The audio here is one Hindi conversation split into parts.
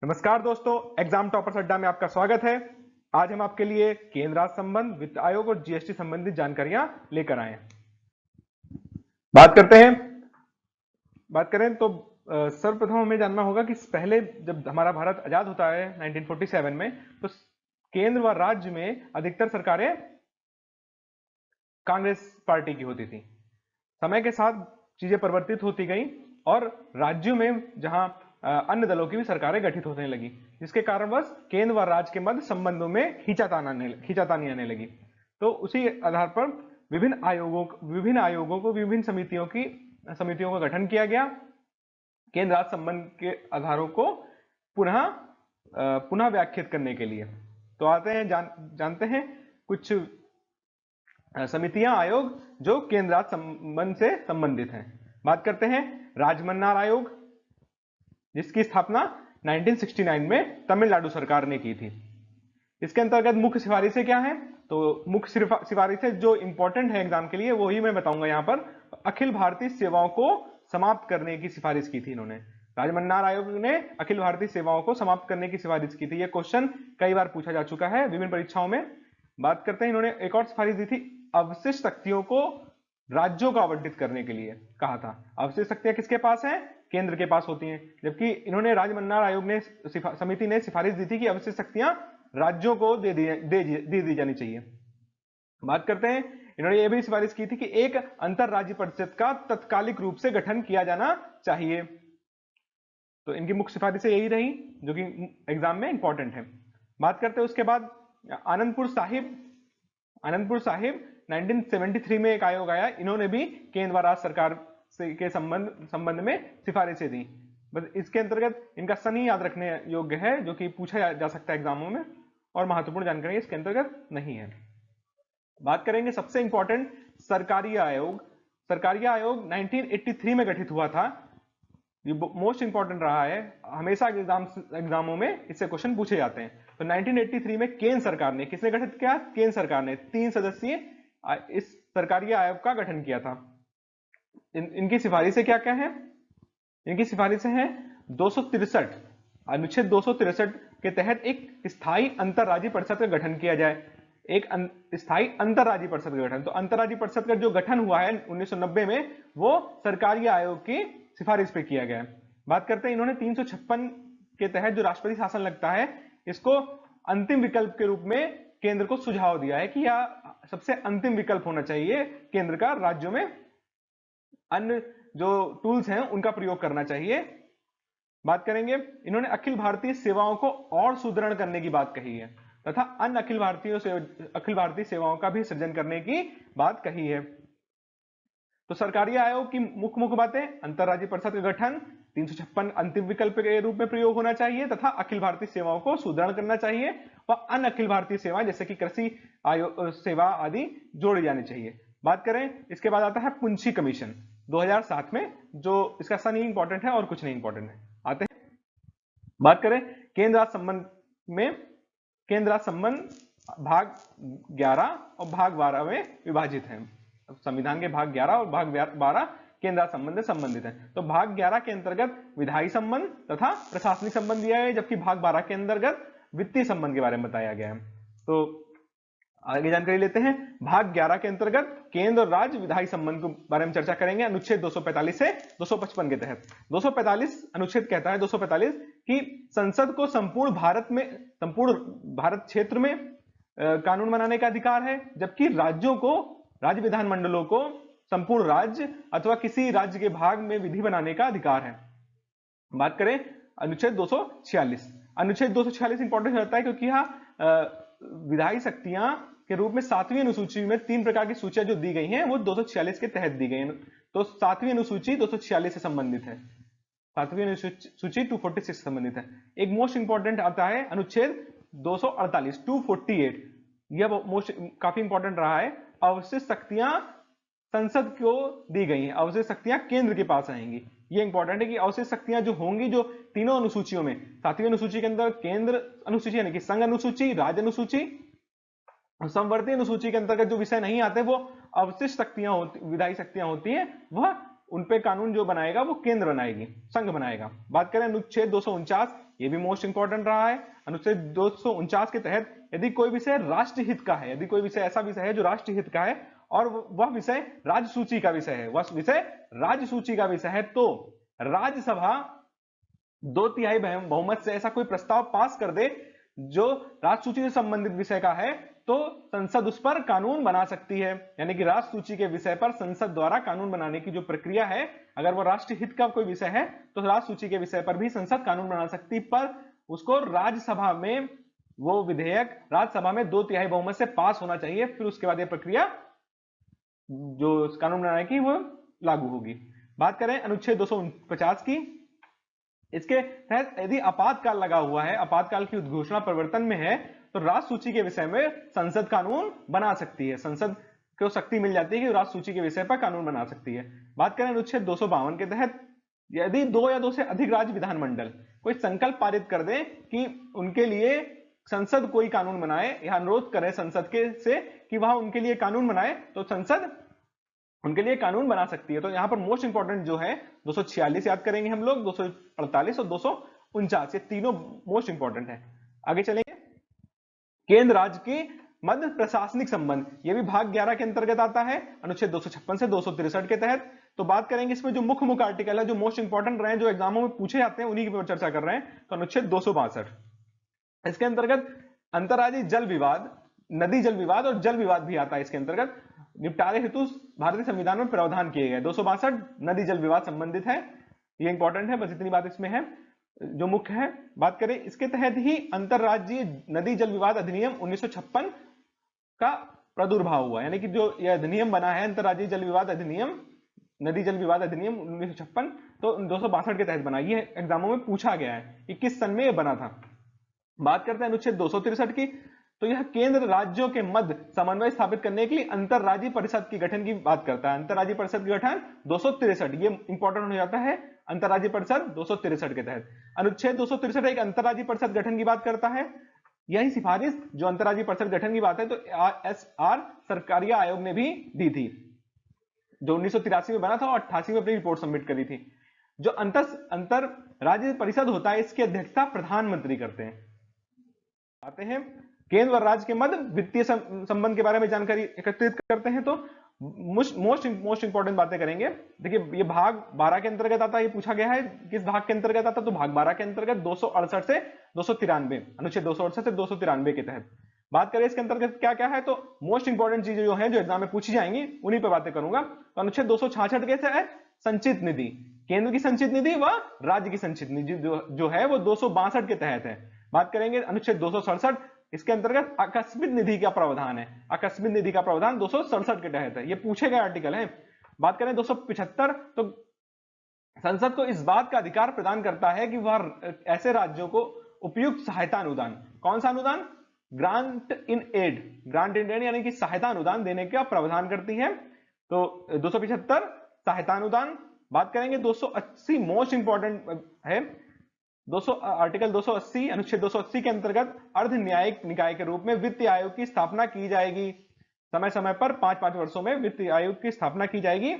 नमस्कार दोस्तों, एग्जाम टॉपर्स अड्डा में आपका स्वागत है। आज हम आपके लिए केंद्र राज्य संबंध, वित्त आयोग और जीएसटी संबंधित जानकारियां लेकर आए हैं। बात करते हैं बात करें तो सर्वप्रथम हमें जानना होगा कि पहले जब हमारा भारत आजाद होता है 1947 में, तो केंद्र व राज्य में अधिकतर सरकारें कांग्रेस पार्टी की होती थी। समय के साथ चीजें परिवर्तित होती गई और राज्यों में जहां अन्य दलों की भी सरकारें गठित होने लगी, जिसके कारणवश केंद्र व राज्य के मध्य संबंधों में खींचातानी आने लगी। तो उसी आधार पर विभिन्न आयोगों को विभिन्न समितियों का गठन किया गया, केंद्र राज्य संबंध के आधारों को पुनः व्याख्यात करने के लिए। तो आते हैं जानते हैं कुछ समितियां, आयोग जो केंद्र राज्य संबंध से संबंधित हैं। बात करते हैं राजमन्नार आयोग, जिसकी स्थापना 1969 में तमिलनाडु सरकार ने की थी। इसके अंतर्गत मुख्य सिफारिशें क्या हैं? तो मुख्य सिफारिशें जो इंपॉर्टेंट है एग्जाम के लिए वही मैं बताऊंगा यहाँ पर। अखिल भारतीय सेवाओं को समाप्त करने की सिफारिश की थी इन्होंने। राजमन्नार आयोग ने अखिल भारतीय सेवाओं को समाप्त करने की सिफारिश की थी। यह क्वेश्चन कई बार पूछा जा चुका है विभिन्न परीक्षाओं में। बात करते हैं, इन्होंने एक और सिफारिश दी थी, अवशिष्ट शक्तियों को राज्यों को आवंटित करने के लिए कहा था। अवशिष्ट शक्तियां किसके पास हैं? केंद्र के पास होती हैं, जबकि इन्होंने राजमन्नार आयोग ने समिति ने सिफारिश दी थी कि अवशिष्ट शक्तियां राज्यों को दे दी जानी चाहिए। बात करते हैं, इन्होंने यह भी सिफारिश की थी कि एक अंतर राज्य परिषद का तत्कालिक रूप से गठन किया जाना चाहिए। तो इनकी मुख्य सिफारिशें यही रही जो कि एग्जाम में इंपॉर्टेंट है। बात करते हैं उसके बाद आनंदपुर साहिब 1973 में एक आयोग आया, इन्होंने भी केंद्र व राज्य सरकार के संबंध में सिफारिशें दी। बस इसके अंतर्गत इनका सन ही याद रखने योग्य है, जो कि पूछा जा सकता है एग्जामों में, और महत्वपूर्ण जानकारी इसके अंतर्गत नहीं है। बात करेंगे सबसे इंपॉर्टेंट सरकारी आयोग। सरकारी आयोग 1983 में गठित हुआ था। ये मोस्ट इंपॉर्टेंट रहा है, हमेशा एग्जामों में इससे क्वेश्चन पूछे जाते हैं। तो 1983 में केंद्र सरकार ने, किसने गठित किया? केंद्र सरकार ने 3 सदस्यीय इस सरकारी आयोग का गठन किया था। इनकी सिफारिशें क्या क्या हैं? इनकी सिफारिशें हैं 263 अनुच्छेद 263 के तहत एक स्थायी अंतरराज्यीय परिषद का गठन किया जाए। एक स्थायी अंतरराज्यीय परिषद का गठन, तो अंतरराज्यीय परिषद का जो गठन हुआ है 1990 में, वो सरकारी आयोग की सिफारिश पे किया गया है। बात करते हैं, इन्होंने 356 के तहत जो राष्ट्रपति शासन लगता है, इसको अंतिम विकल्प के रूप में केंद्र को सुझाव दिया है कि यह सबसे अंतिम विकल्प होना चाहिए केंद्र का, राज्यों में अन्य जो टूल्स हैं उनका प्रयोग करना चाहिए। बात करेंगे, इन्होंने अखिल भारतीय सेवाओं को और सुदृढ़ करने की बात कही है तथा अन्य अखिल भारतीय सेवाओं का भी सृजन करने की बात कही है। तो सरकारी आयोग की मुख्य बातें, अंतरराज्यीय परिषद का गठन, 356 अंतिम विकल्प के रूप में प्रयोग होना चाहिए तथा अखिल भारतीय सेवाओं को सुदृढ़ करना चाहिए व अन्य अखिल भारतीय सेवाएं जैसे कि कृषि सेवा आदि जोड़ी जानी चाहिए। बात करें, इसके बाद आता है पुंछी कमीशन 2007 में, जो इसका सन ही इंपॉर्टेंट है और कुछ नहीं इंपॉर्टेंट है। आते हैं, बात करें केंद्र राज्य संबंध में, केंद्र राज्य संबंध भाग 11 और भाग 12 में विभाजित है। संविधान के भाग 11 और भाग 12 केंद्र राज्य संबंध से संबंधित है। तो भाग 11 के अंतर्गत विधायी संबंध तथा प्रशासनिक संबंध दिया है, जबकि भाग 12 के अंतर्गत वित्तीय संबंध के बारे में बताया गया है। तो आगे जानकारी लेते हैं। भाग 11 के अंतर्गत केंद्र और राज्य विधायी संबंध के बारे में चर्चा करेंगे अनुच्छेद 245 से 255 के तहत। 245 अनुच्छेद कहता है, 245 कि संसद को संपूर्ण भारत क्षेत्र में कानून बनाने का अधिकार है, जबकि राज्यों को, राज्य विधानमंडलों को संपूर्ण राज्य अथवा किसी राज्य के भाग में विधि बनाने का अधिकार है। बात करें अनुच्छेद 246, अनुच्छेद 246 इंपॉर्टेंट होता है क्योंकि यहाँ विधायी शक्तियां के रूप में 7वीं अनुसूची में 3 प्रकार की सूचियां जो दी गई हैं वो 246 के तहत दी गई हैं। तो 7वीं अनुसूची 246 से संबंधित है, 7वीं अनुसूची 246 से संबंधित है। एक मोस्ट इंपॉर्टेंट आता है अनुच्छेद 248, 248, यह मोस्ट काफी इंपॉर्टेंट रहा है। अवशिष्ट शक्तियां संसद को दी गई हैं, अवशिष्ट शक्तियां केंद्र के पास आएंगी। ये इंपॉर्टेंट है कि अवशिष्ट शक्तियां जो होंगी, जो तीनों अनुसूचियों में, 7वीं अनुसूची के अंदर केंद्र अनुसूची यानी कि संघ अनुसूची, राज्य अनुसूची, संवर्ती अनुसूची के अंतर्गत जो विषय नहीं आते वो अवशिष्ट शक्तियां होती, विधायी शक्तियां होती हैं, वह उन पे कानून जो बनाएगा वो केंद्र बनाएगी, संघ बनाएगा। बात करें अनुच्छेद 249, ये भी मोस्ट इंपॉर्टेंट रहा है। अनुच्छेद 249 के तहत यदि कोई विषय राष्ट्रहित का है, यदि कोई विषय ऐसा विषय है जो राष्ट्रहित का है और वह विषय राज्य सूची का विषय है, वह विषय राज्य सूची का विषय है, तो राज्यसभा 2/3 बहुमत से ऐसा कोई प्रस्ताव पास कर दे जो राष्ट्र सूची से संबंधित विषय का है, तो संसद उस पर कानून बना सकती है। यानी कि राष्ट्र सूची के विषय पर संसद द्वारा कानून बनाने की जो प्रक्रिया है, अगर वो राष्ट्रीय हित का कोई विषय है तो राष्ट्र सूची के विषय पर भी संसद कानून बना सकती, पर उसको राज्यसभा में वो विधेयक राज्यसभा में 2/3 बहुमत से पास होना चाहिए, फिर उसके बाद ये प्रक्रिया जो कानून बनाने की वो लागू होगी। बात करें अनुच्छेद 249 की, इसके तहत यदि आपातकाल लगा हुआ है, आपातकाल की उद्घोषणा प्रवर्तन में है, तो राष्ट्र सूची के विषय में संसद कानून बना सकती है। संसद को शक्ति मिल जाती है कि राष्ट्र सूची के विषय पर कानून बना सकती है। बात करें अनुच्छेद 252 के तहत, यदि 2 या 2 से अधिक राज्य विधानमंडल कोई संकल्प पारित कर दे कि उनके लिए संसद कोई कानून बनाए या अनुरोध करे संसद के से कि वह उनके लिए कानून बनाए, तो संसद उनके लिए कानून बना सकती है। तो यहां पर मोस्ट इंपॉर्टेंट जो है 246 याद करेंगे हम लोग, 248 और 249, ये तीनों मोस्ट इंपॉर्टेंट है। आगे चलेंगे, केंद्र राज्य के मध्य प्रशासनिक संबंध, ये भी भाग 11 के अंतर्गत आता है, अनुच्छेद 256 से 263 के तहत। तो बात करेंगे इसमें जो मुख्य आर्टिकल है, जो मोस्ट इंपॉर्टेंट रहे, जो एग्जामों में पूछे जाते हैं, उन्हीं की चर्चा कर रहे हैं। तो अनुच्छेद 262, इसके अंतर्गत अंतर्राज्यीय जल विवाद, नदी जल विवाद और जल विवाद भी आता है। इसके अंतर्गत निपटारे हेतु भारतीय संविधान में प्रावधान किए गए। 262 नदी जल विवाद संबंधित है, ये इंपॉर्टेंट है, बस इतनी बात इसमें है जो मुख्य है। बात करें इसके तहत ही अंतरराज्यीय नदी जल विवाद अधिनियम 1956 का प्रादुर्भाव हुआ, यानी कि जो यह अधिनियम बना है अंतरराज्यीय जल विवाद अधिनियम, नदी जल विवाद अधिनियम 1956, तो 262 के तहत बना। ये एग्जामों में पूछा गया है कि किस सन में यह बना था। बात करते हैं अनुच्छेद 263 की, तो यह केंद्र राज्यों के मध्य समन्वय स्थापित करने के लिए अंतरराज्यीय परिषद की गठन की बात करता है। अंतरराज्यीय परिषद की गठन 263, ये इंपॉर्टेंट हो जाता है, अंतरराज्यीय परिषद 263 के तहत। अनुच्छेद 263 एक अंतरराज्यीय परिषद गठन की बात करता है। यही सिफारिश जो अंतरराज्यीय परिषद गठन की बात है, तो RSR सरकारी आयोग ने भी दी थी, जो 1983 में बना था और 88 में अपनी रिपोर्ट सबमिट करी थी। जो अंतर राज्य परिषद होता है, इसकी अध्यक्षता प्रधानमंत्री करते हैं। आते हैं केंद्र और राज्य के मध्य वित्तीय संबंध के बारे में जानकारी एकत्रित करते हैं, तो मोस्ट इंपॉर्टेंट बातें करेंगे। देखिए, ये भाग 12 के अंतर्गत आता है, ये पूछा गया है किस भाग के अंतर्गत आता है, तो भाग 12 के अंतर्गत 268 से 293, अनुच्छेद 268 से 293 के तहत बात करें। इसके अंतर्गत क्या क्या है, तो मोस्ट इंपॉर्टेंट चीजें जो है जो एग्जाम में पूछी जाएंगी उन्हीं पर बातें करूंगा। तो अनुच्छेद 266 के तहत संचित निधि, केंद्र की संचित निधि व राज्य की संचित निधि जो है वो 262 के तहत है। बात करेंगे अनुच्छेद 267, इसके अंतर्गत आकस्मिक निधि का प्रावधान है, आकस्मिक निधि का प्रावधान 267 के तहत है, ये पूछे गए आर्टिकल है। बात करें 275, तो संसद को इस बात का अधिकार प्रदान करता है कि वह ऐसे राज्यों को उपयुक्त सहायता अनुदान, कौन सा अनुदान, grant in aid, grant in aid यानी कि सहायता अनुदान देने का प्रावधान करती है। तो 275 सहायता अनुदान। बात करेंगे 280, मोस्ट इंपॉर्टेंट है, आर्टिकल 280, अनुच्छेद 280 के अंतर्गत अर्ध न्यायिक निकाय के रूप में वित्त आयोग की स्थापना की जाएगी। समय समय पर 5-5 वर्षों में वित्त आयोग की स्थापना की जाएगी।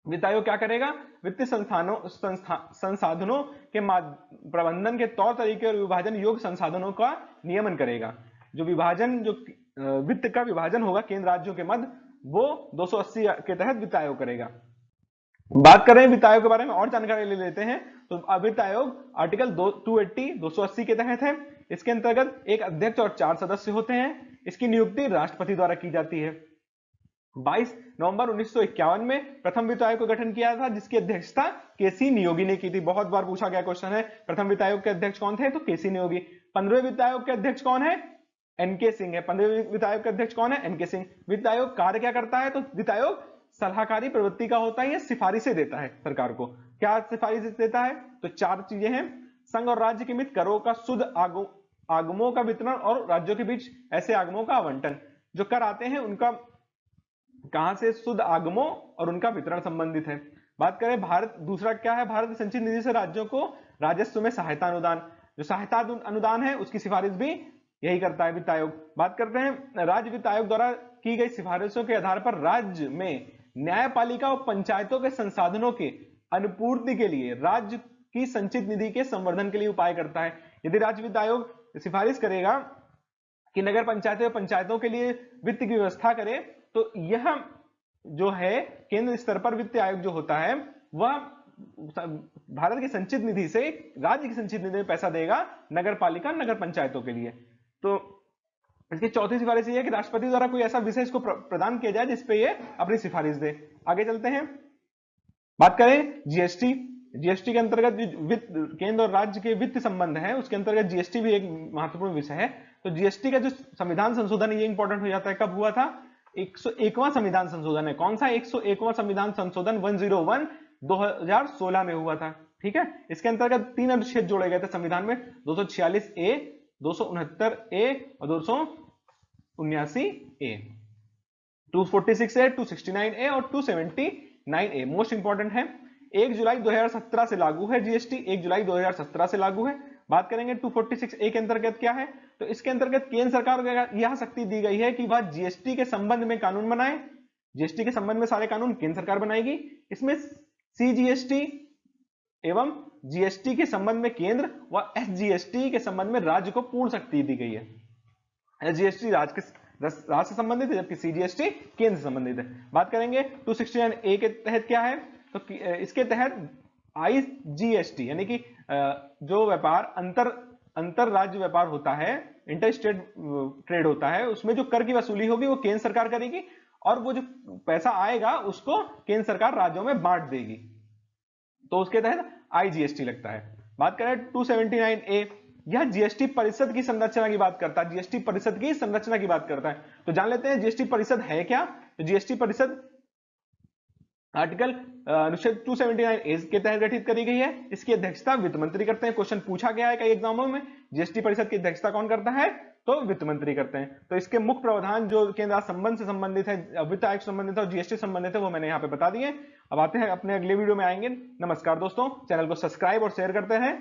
वित्त आयोग क्या करेगा, वित्तीय संसाधनों के प्रबंधन के तौर तरीके और विभाजन योग्य संसाधनों का नियमन करेगा। जो विभाजन, जो वित्त का विभाजन होगा केंद्र राज्यों के मध्य, वो 280 के तहत वित्त आयोग करेगा। बात करें वित्त आयोग के बारे में और जानकारी ले लेते हैं, तो वित्त आयोग आर्टिकल 280, 280 के तहत है। इसके अंतर्गत एक अध्यक्ष और 4 सदस्य होते हैं। इसकी नियुक्ति राष्ट्रपति द्वारा की जाती है। 22 नवंबर 1951 में प्रथम वित्त आयोग का गठन किया था, जिसकी अध्यक्षता केसी नियोगी ने की थी। बहुत बार पूछा गया क्वेश्चन है, प्रथम वित्त आयोग के अध्यक्ष कौन थे, तो केसी नियोगी। 15वें वित्त आयोग के अध्यक्ष कौन है, एनके सिंह है। 15वें वित्त आयोग के अध्यक्ष कौन है, एनके सिंह। वित्त आयोग कार्य क्या करता है, तो वित्त आयोग सलाहकारी प्रवृत्ति का होता है, यह सिफारिशें देता है सरकार को। क्या सिफारिश देता है, तो 4 चीजें हैं, संघ और राज्य के बीच करों का शुद्ध आगमों का वितरण और राज्यों के बीच ऐसे आगमों का आवंटन। जो कर आते हैं उनका कहां से शुद्ध आगमों और उनका वितरण संबंधित है। बात करें भारत, दूसरा क्या है, भारत संचित निधि से राज्यों को राजस्व में सहायता अनुदान, जो सहायता अनुदान है उसकी सिफारिश भी यही करता है वित्त आयोग। बात करते हैं राज्य वित्त आयोग द्वारा की गई सिफारिशों के आधार पर राज्य में न्यायपालिका और पंचायतों के संसाधनों के अनुपूर्ति के लिए राज्य की संचित निधि के संवर्धन के लिए उपाय करता है। यदि राज्य वित्त आयोग सिफारिश करेगा कि नगर पंचायतें और पंचायतों के लिए वित्त की व्यवस्था करे, तो यह जो है केंद्र स्तर पर वित्त आयोग जो होता है वह भारत की संचित निधि से राज्य की संचित निधि में पैसा देगा नगर पालिका नगर पंचायतों के लिए। तो इसकी चौथी सिफारिश यह है कि राष्ट्रपति द्वारा कोई ऐसा विषय इसको प्रदान किया जाए जिसपे ये अपनी सिफारिश दे। आगे चलते हैं, बात करें जीएसटी। जीएसटी के अंतर्गत वित्त केंद्र और राज्य के वित्त संबंध है, उसके अंतर्गत जीएसटी भी एक महत्वपूर्ण विषय है। तो जीएसटी का जो संविधान संशोधन है ये इंपॉर्टेंट हो जाता है। कब हुआ था? 101वां संविधान संशोधन है। कौन सा? 101वां संविधान संशोधन 101 2016 में हुआ था। ठीक है, इसके अंतर्गत 3 अनुच्छेद जोड़े गए थे संविधान में, 246A, 269A और 279A, 246A, 269A और 279A। मोस्ट इंपॉर्टेंट है। 1 जुलाई 2017 से लागू है जीएसटी, 1 जुलाई 2017 से लागू है। बात करेंगे 246A के अंतर्गत क्या है, तो इसके अंतर्गत केंद्र सरकार को यह शक्ति दी गई है कि वह जीएसटी के संबंध में कानून बनाए। जीएसटी के संबंध में सारे कानून केंद्र सरकार बनाएगी। इसमें सीजीएसटी एवं जीएसटी के संबंध में केंद्र व एसजीएसटी के संबंध में राज्य को पूर्ण शक्ति दी गई है। एसजीएसटी राज्य से संबंधित है, जबकि सीजीएसटी केंद्र से संबंधित है। बात करेंगे 269A के तहत क्या है, तो इसके तहत आईजीएसटी यानी कि जो व्यापार अंतर राज्य व्यापार होता है, इंटर स्टेट ट्रेड होता है, उसमें जो कर की वसूली होगी वो केंद्र सरकार करेगी और वो जो पैसा आएगा उसको केंद्र सरकार राज्यों में बांट देगी। तो उसके तहत आईजीएसटी लगता है। बात करें 279A, यह जीएसटी परिषद की संरचना की बात करता है। जीएसटी परिषद की संरचना की बात करता है। तो जान लेते हैं जीएसटी परिषद है क्या। तो जीएसटी परिषद आर्टिकल अनुच्छेद 279A के तहत गठित करी गई है। इसकी अध्यक्षता वित्त मंत्री करते हैं। क्वेश्चन पूछा गया है कई एग्जामों में, जीएसटी परिषद की अध्यक्षता कौन करता है, तो वित्त मंत्री करते हैं। तो इसके मुख्य प्रावधान जो केंद्र संबंध से संबंधित है, वित्त आयोग से संबंधित है और जीएसटी संबंधित है, वो मैंने यहाँ पे बता दिए। अब आते हैं अपने अगले वीडियो में आएंगे। नमस्कार दोस्तों, चैनल को सब्सक्राइब और शेयर करते हैं।